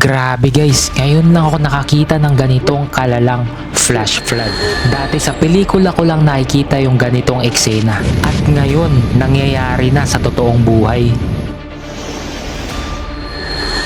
Grabe guys, ngayon lang ako nakakita ng ganitong kalalang flash flood. Dati sa pelikula ko lang nakikita yung ganitong eksena. At ngayon, nangyayari na sa totoong buhay.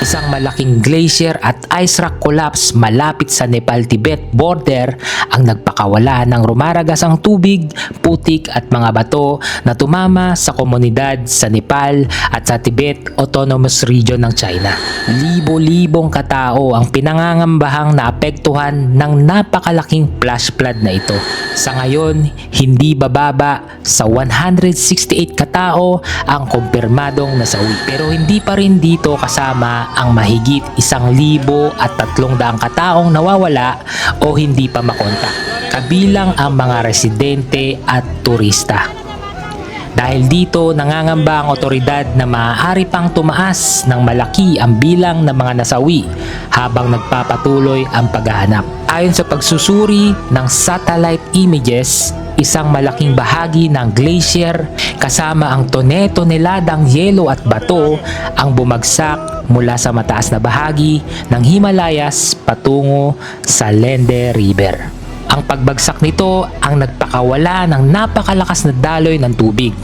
Isang malaking glacier at ice rock collapse malapit sa Nepal-Tibet border ang nagpakawala ng rumaragasang tubig, putik at mga bato na tumama sa komunidad sa Nepal at sa Tibet Autonomous Region ng China. Libo-libong katao ang pinangangambahang naapektuhan ng napakalaking flash flood na ito. Sa ngayon, hindi bababa sa 168 katao ang kumpirmadong nasawi. Pero hindi pa rin dito kasama ang mahigit 1,300 kataong nawawala o hindi pa makontak, kabilang ang mga residente at turista. Dahil dito, nangangamba ang otoridad na maaari pang tumaas ng malaki ang bilang ng mga nasawi habang nagpapatuloy ang paghahanap. Ayon sa pagsusuri ng satellite images, isang malaking bahagi ng glacier kasama ang tone-toneladang yelo at bato ang bumagsak mula sa mataas na bahagi ng Himalayas patungo sa Lende River. Ang pagbagsak nito ang nagpakawala ng napakalakas na daloy ng tubig,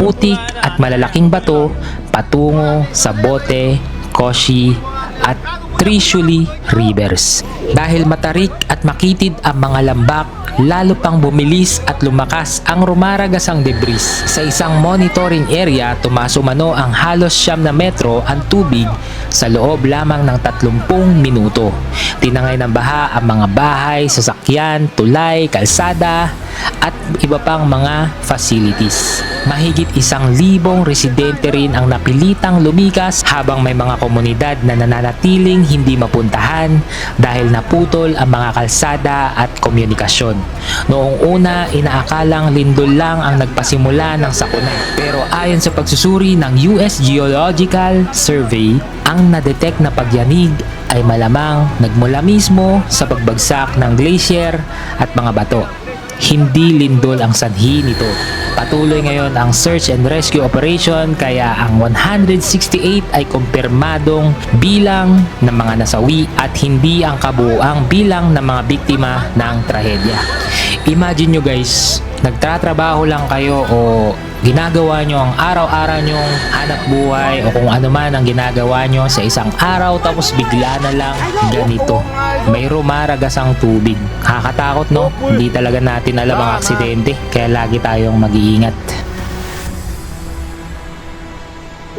putik at malalaking bato patungo sa Bote, Koshi at Trishuli rivers. Dahil matarik at makitid ang mga lambak, lalo pang bumilis at lumakas ang rumaragasang debris. Sa isang monitoring area, tumasumano ang halos 9 na metro ang tubig sa loob lamang ng 30 minuto. Tinangay ng baha ang mga bahay, sasakyan, tulay, kalsada at iba pang mga facilities. Mahigit 1,000 residente rin ang napilitang lumikas habang may mga komunidad na nananatiling hindi mapuntahan dahil naputol ang mga kalsada at komunikasyon. Noong una, inaakalang lindol lang ang nagpasimula ng sakuna. Pero ayon sa pagsusuri ng US Geological Survey, ang na-detect na pagyanig ay malamang nagmula mismo sa pagbagsak ng glacier at mga bato. Hindi lindol ang sanhi nito. Patuloy ngayon ang search and rescue operation kaya ang 168 ay kumpirmadong bilang ng mga nasawi at hindi ang kabuuang bilang ng mga biktima ng trahedya. Imagine nyo guys, nagtatrabaho lang kayo o ginagawa nyo ang araw-araw nyong hanap buhay o kung ano man ang ginagawa nyo sa isang araw tapos bigla na lang ganito. May rumaragasang tubig. Nakakatakot no? Hindi talaga natin alam ang aksidente kaya lagi tayong mag-iingat.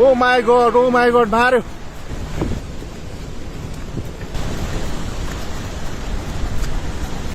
Oh my god, Mario.